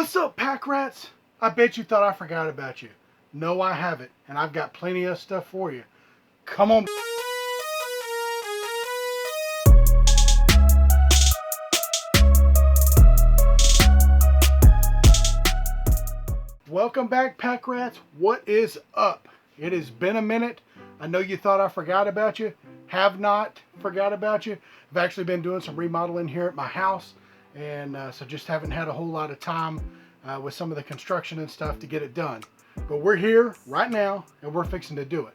What's up, pack rats? I bet you thought I forgot about you. No, I haven't, and I've got plenty of stuff for you. Come on. Welcome back, pack rats. What is up? It has been a minute. I know you thought I forgot about you. Have not forgot about you. I've actually been doing some remodeling here at my house, and so just haven't had a whole lot of time with some of the construction and stuff to get it done. But we're here right now, and we're fixing to do it.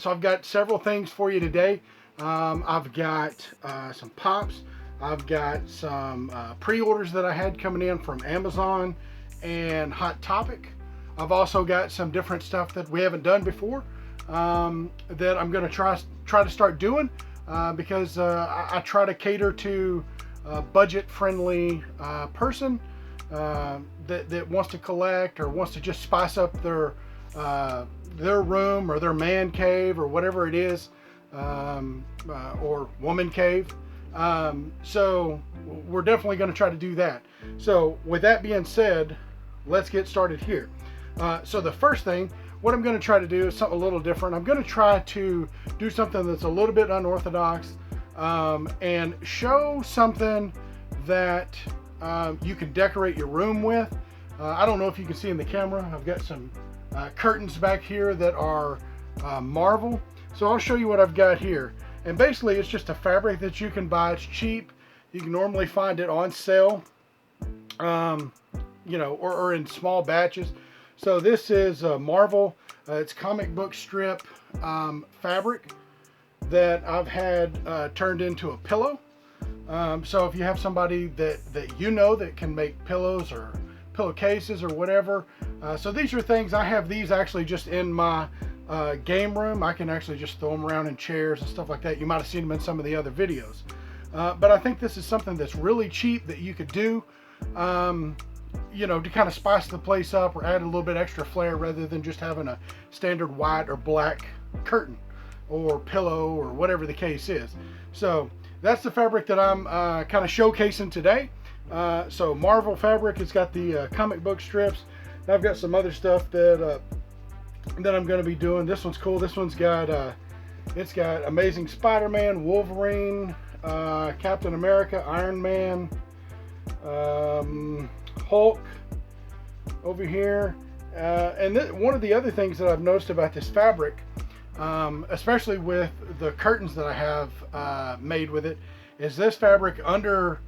So I've got several things for you today. I've got some pops. I've got some pre-orders that I had coming in from Amazon and Hot Topic. I've also got some different stuff that we haven't done before that I'm going to try to start doing because I try to cater to a budget-friendly person that wants to collect or wants to just spice up their room or their man cave or whatever it is, or woman cave. So we're definitely going to try to do that. So with that being said, let's get started here. So the first thing, what I'm going to try to do is something a little different. I'm going to try to do something that's a little bit unorthodox and show something that you can decorate your room with. I don't know if you can see in the camera, I've got some curtains back here that are Marvel. So I'll show you what I've got here. And basically it's just a fabric that you can buy. It's cheap. You can normally find it on sale, you know, or in small batches. So this is Marvel. It's comic book strip fabric that I've had turned into a pillow. So if you have somebody that you know that can make pillows or pillowcases or whatever. So these are things, I have these actually just in my game room. I can actually just throw them around in chairs and stuff like that. You might have seen them in some of the other videos. But I think this is something that's really cheap that you could do, you know, to kind of spice the place up or add a little bit extra flair rather than just having a standard white or black curtain or pillow or whatever the case is. So that's the fabric that I'm kind of showcasing today. So Marvel fabric, it's got the comic book strips. And I've got some other stuff that I'm going to be doing. This one's cool. This one's got it's got Amazing Spider-Man, Wolverine, Captain America, Iron Man, Hulk over here. And one of the other things that I've noticed about this fabric, especially with the curtains that I have made with it, is this fabric under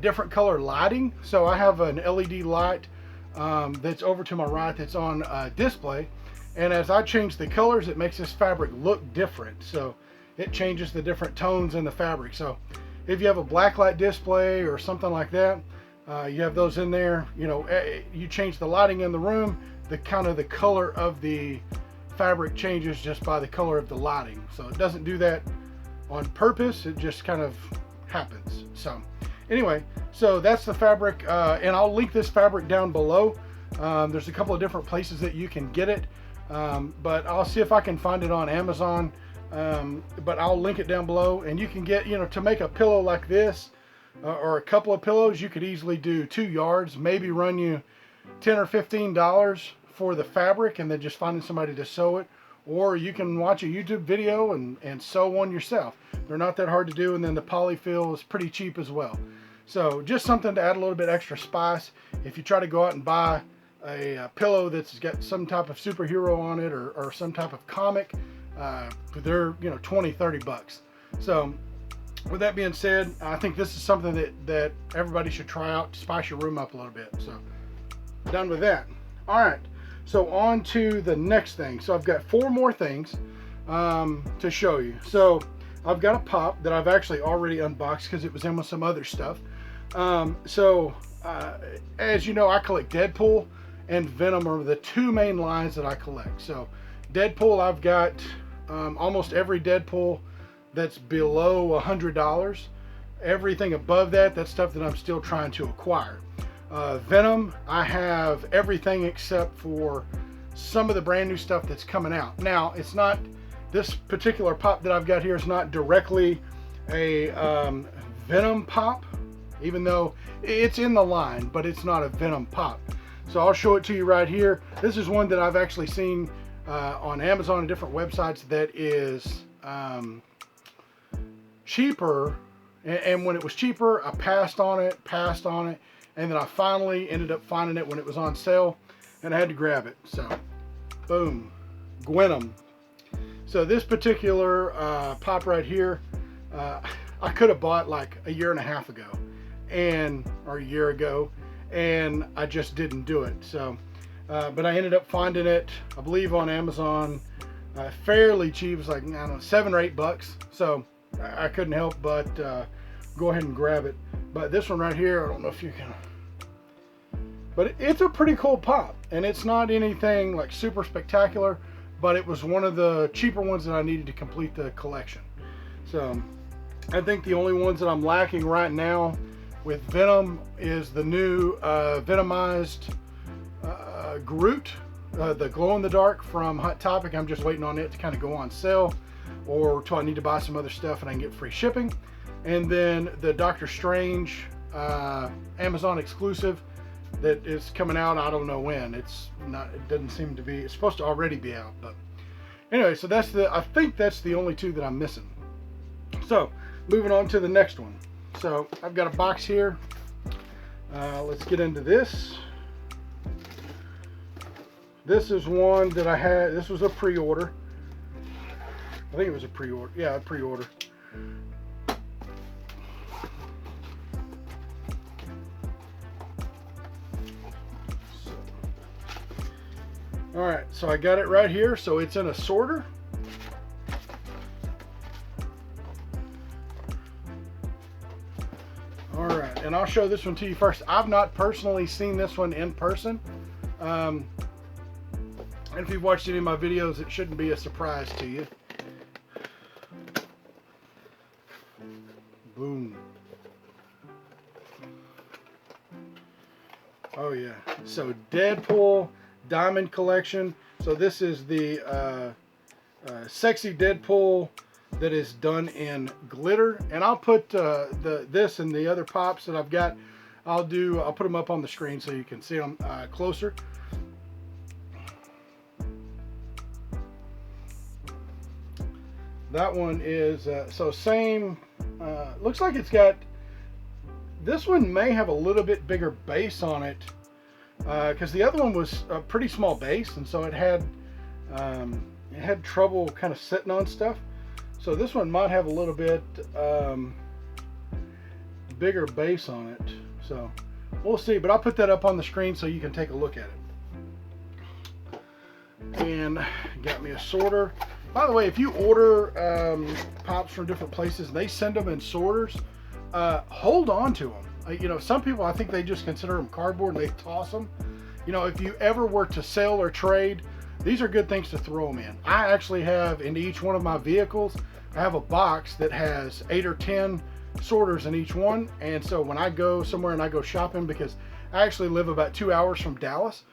different color lighting. So I have an LED light that's over to my right that's on display, and as I change the colors, it makes this fabric look different. So it changes the different tones in the fabric. So if you have a black light display or something like that, you have those in there, you know, you change the lighting in the room, the color of the fabric changes just by the color of the lighting. So it doesn't do that on purpose, it just kind of happens. So anyway, so that's the fabric, and I'll link this fabric down below. There's a couple of different places that you can get it, but I'll see if I can find it on Amazon, but I'll link it down below. And you can get, you know, to make a pillow like this, or a couple of pillows, you could easily do 2 yards, maybe run you $10 or $15 for the fabric and then just finding somebody to sew it. Or you can watch a YouTube video and sew one yourself. They're not that hard to do, and then the polyfill is pretty cheap as well. So just something to add a little bit extra spice. If you try to go out and buy a pillow that's got some type of superhero on it or some type of comic, they're, you know, 20, 30 bucks. So with that being said, I think this is something that everybody should try out to spice your room up a little bit. So done with that. All right, so on to the next thing. So I've got 4 more things to show you. So I've got a pop that I've actually already unboxed because it was in with some other stuff. As you know, I collect Deadpool and Venom are the 2 main lines that I collect. So Deadpool, I've got almost every Deadpool that's below $100. Everything above that, that's stuff that I'm still trying to acquire. Venom, I have everything except for some of the brand new stuff that's coming out. Now, it's not, this particular pop that I've got here is not directly a Venom pop. even though it's in the line, but it's not a Venom pop. So I'll show it to you right here. This is one that I've actually seen on Amazon and different websites that is cheaper. And when it was cheaper, I passed on it, and then I finally ended up finding it when it was on sale, and I had to grab it. So, boom, Venom. So this particular pop right here, I could have bought like a year and a half ago, or a year ago, and I just didn't do it. So, but I ended up finding it, I believe, on Amazon, fairly cheap. It's like, I don't know, $7 or $8. So I couldn't help but go ahead and grab it. But this one right here, I don't know if you can, but it's a pretty cool pop, and it's not anything like super spectacular, but it was one of the cheaper ones that I needed to complete the collection. So I think the only ones that I'm lacking right now with Venom is the new Venomized Groot, the glow-in-the-dark from Hot Topic. I'm just waiting on it to kind of go on sale, or till I need to buy some other stuff and I can get free shipping. And then the Doctor Strange Amazon exclusive that is coming out, I don't know when. It's not, it doesn't seem to be, it's supposed to already be out. But anyway, so that's I think that's the only two that I'm missing. So moving on to the next one. So I've got a box here. Let's get into this. This is one that I had, this was a pre-order. I think it was a pre-order. Yeah, a pre-order. Alright, so I got it right here. So it's in a sorter. Alright, and I'll show this one to you first. I've not personally seen this one in person. And if you've watched any of my videos, it shouldn't be a surprise to you. Boom. Oh yeah. So Deadpool Diamond Collection. So this is the sexy Deadpool that is done in glitter. And I'll put this and the other pops that I've got. I'll put them up on the screen so you can see them closer. That one is, so same, looks like it's got, this one may have a little bit bigger base on it, because the other one was a pretty small base, and so it had trouble kind of sitting on stuff. So this one might have a little bit bigger base on it. So we'll see, but I'll put that up on the screen so you can take a look at it. And got me a sorter. By the way, if you order pops from different places and they send them in sorters, hold on to them. You know, some people, I think they just consider them cardboard and they toss them. You know, if you ever were to sell or trade, these are good things to throw them in. I actually have, into each one of my vehicles, I have a box that has 8 or 10 sorters in each one. And so when I go somewhere and I go shopping, because I actually live about 2 hours from Dallas,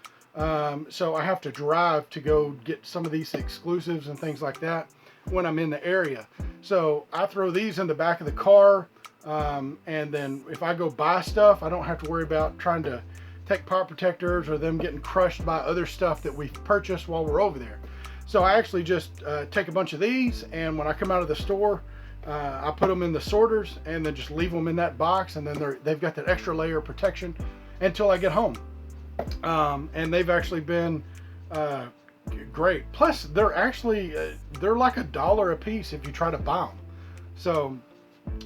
so I have to drive to go get some of these exclusives and things like that when I'm in the area. So I throw these in the back of the car, and then if I go buy stuff, I don't have to worry about trying to take pop protectors or them getting crushed by other stuff that we've purchased while we're over there. So I actually just take a bunch of these, and when I come out of the store, I put them in the sorters and then just leave them in that box, and then they've got that extra layer of protection until I get home. And they've actually been great. Plus, they're actually they're like $1 a piece if you try to buy them. So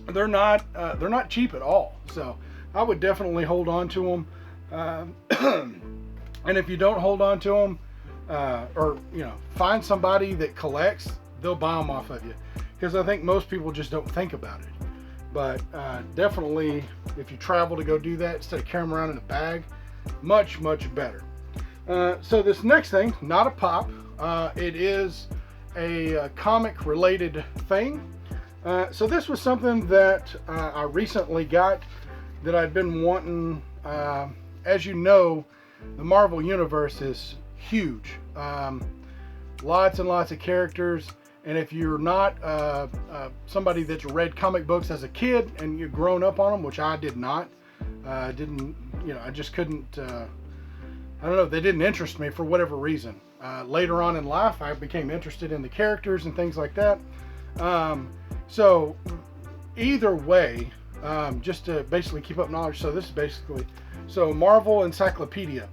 they're not cheap at all. So I would definitely hold on to them. And if you don't hold on to them, or you know, find somebody that collects, they'll buy them off of you. Because I think most people just don't think about it. But definitely, if you travel to go do that instead of carrying them around in a bag, much better. So this next thing, not a pop, it is a comic related thing. So this was something that I recently got that I'd been wanting. As you know, the Marvel universe is huge. Lots and lots of characters, And if you're not somebody that's read comic books as a kid and you've grown up on them, which I did not, didn't, I just couldn't, I don't know, they didn't interest me for whatever reason. Later on in life, I became interested in the characters and things like that. So either way, just to basically keep up knowledge. So this is basically, Marvel Encyclopedia.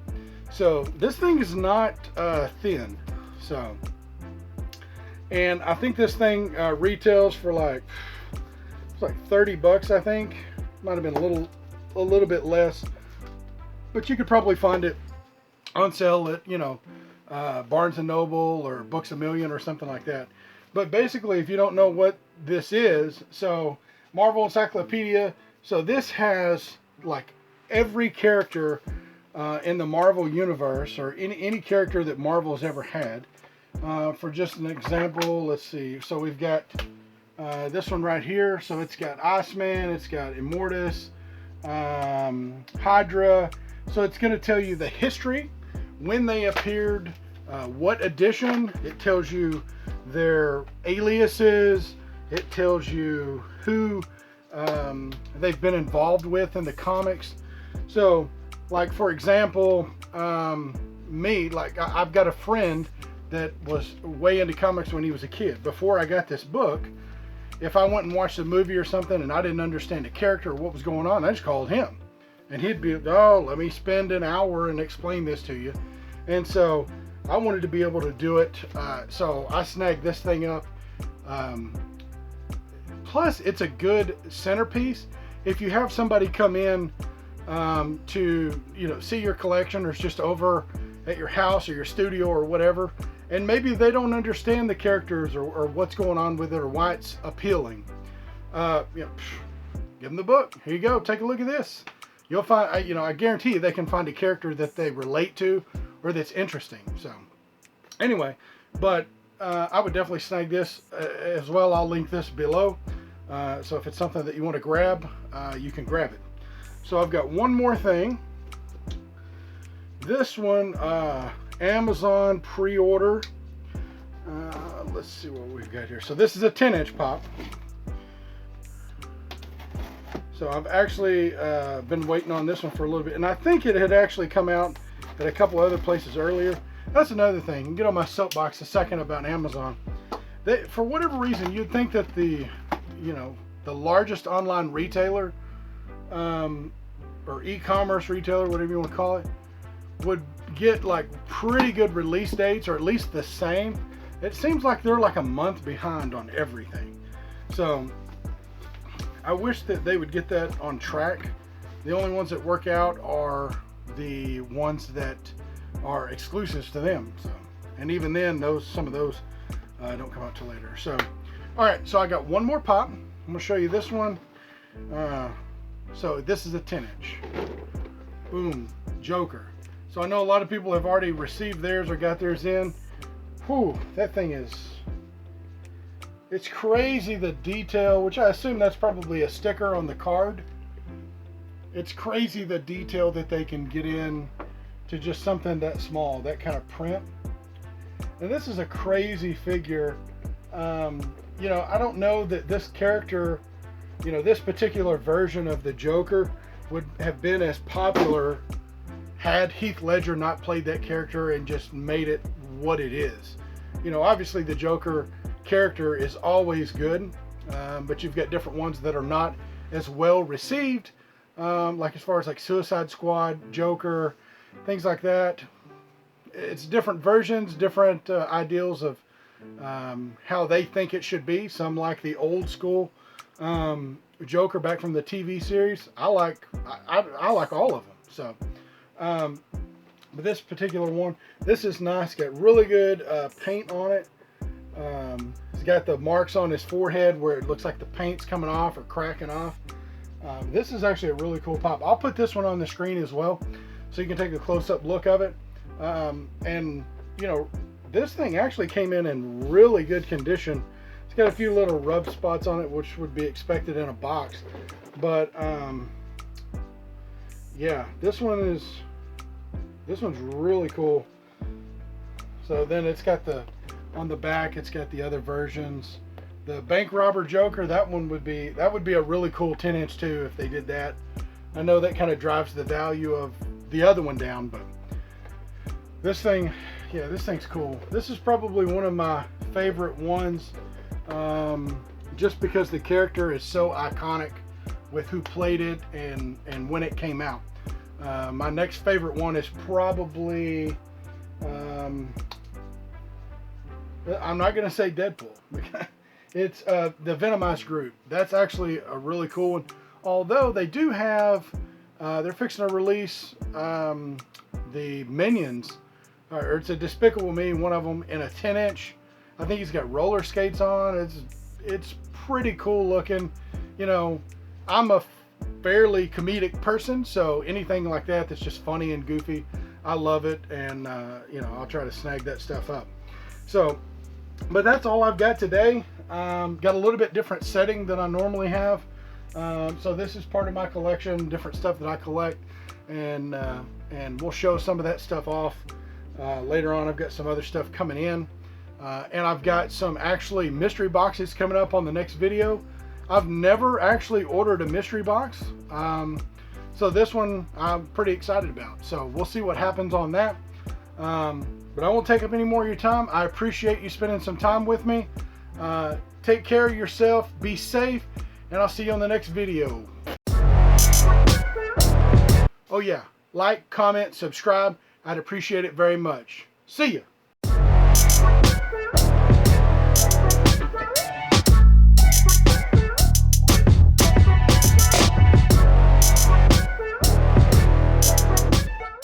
So this thing is not thin. So, and I think this thing retails for like, it's like $30, I think. Might have been a little bit less, but you could probably find it on sale at, Barnes and Noble or Books A Million or something like that. But basically, if you don't know what this is, so Marvel Encyclopedia, so this has like every character in the Marvel universe, or any character that Marvel's ever had. For just an example, let's see. So we've got this one right here. So it's got Iceman, it's got Immortus, Hydra. So it's going to tell you the history, when they appeared, what edition. It tells you their aliases. It tells you who they've been involved with in the comics. So, like for example, me, like I've got a friend that was way into comics when he was a kid. Before I got this book, if I went and watched a movie or something and I didn't understand the character or what was going on, I just called him. And he'd be, oh, let me spend an hour and explain this to you. And so I wanted to be able to do it. So I snagged this thing up. Plus, it's a good centerpiece. If you have somebody come in to see your collection, or it's just over at your house or your studio or whatever, and maybe they don't understand the characters or what's going on with it or why it's appealing, give them the book. Here you go. Take a look at this. You'll find, I guarantee you they can find a character that they relate to or that's interesting. So anyway, but I would definitely snag this as well. I'll link this below. So if it's something that you want to grab, you can grab it. So I've got one more thing. This one, Amazon pre-order. Let's see what we've got here. So this is a 10-inch pop. So I've actually been waiting on this one for a little bit, and I think it had actually come out at a couple other places earlier. That's another thing. You can get on my soapbox a second about Amazon. For whatever reason, you'd think that the largest online retailer, or e-commerce retailer, whatever you want to call it, would get like pretty good release dates, or at least the same. It seems like they're like a month behind on everything. So I wish that they would get that on track. The only ones that work out are the ones that are exclusives to them. So, and even then, some of those don't come out till later. So, all right. So I got one more pop. I'm gonna show you this one. So this is a 10-inch. Boom, Joker. So I know a lot of people have already received theirs or got theirs in. Whew, that thing is, it's crazy the detail, which I assume that's probably a sticker on the card. It's crazy the detail that they can get in to just something that small, that kind of print. And this is a crazy figure. I don't know that this character, this particular version of the Joker would have been as popular had Heath Ledger not played that character and just made it what it is. Obviously the Joker character is always good, but you've got different ones that are not as well received, like as far as like Suicide Squad, Joker, things like that. It's different versions, different ideals of how they think it should be. Some like the old school Joker back from the TV series. I like all of them. So but this particular one, this is nice. It's got really good paint on it. He's got the marks on his forehead where it looks like the paint's coming off or cracking off. This is actually a really cool pop. I'll put this one on the screen as well, so you can take a close-up look of it. And this thing actually came in really good condition. It's got a few little rub spots on it, which would be expected in a box. But yeah, this one's really cool. So then it's got the on the back, it's got the other versions. The bank robber Joker, that would be a really cool 10-inch too if they did that. I know that kind of drives the value of the other one down, but this thing, yeah, this thing's cool. This is probably one of my favorite ones, just because the character is so iconic with who played it and when it came out. My next favorite one is probably, I'm not going to say Deadpool. It's the Venomized Groot. That's actually a really cool one. Although they do have, they're fixing to release the Minions, or it's a Despicable Me, one of them in a 10-inch. I think he's got roller skates on. It's pretty cool looking. You know, I'm a fairly comedic person, so anything like that that's just funny and goofy, I love it, and you know, I'll try to snag that stuff up. So, but that's all I've got today. Got a little bit different setting than I normally have. So this is part of my collection, different stuff that I collect, and we'll show some of that stuff off later on. I've got some other stuff coming in, and I've got some actually mystery boxes coming up on the next video. I've never actually ordered a mystery box, so this one I'm pretty excited about. So we'll see what happens on that. But I won't take up any more of your time. I appreciate you spending some time with me. Take care of yourself, be safe, and I'll see you on the next video. Oh yeah, like, comment, subscribe. I'd appreciate it very much. See ya.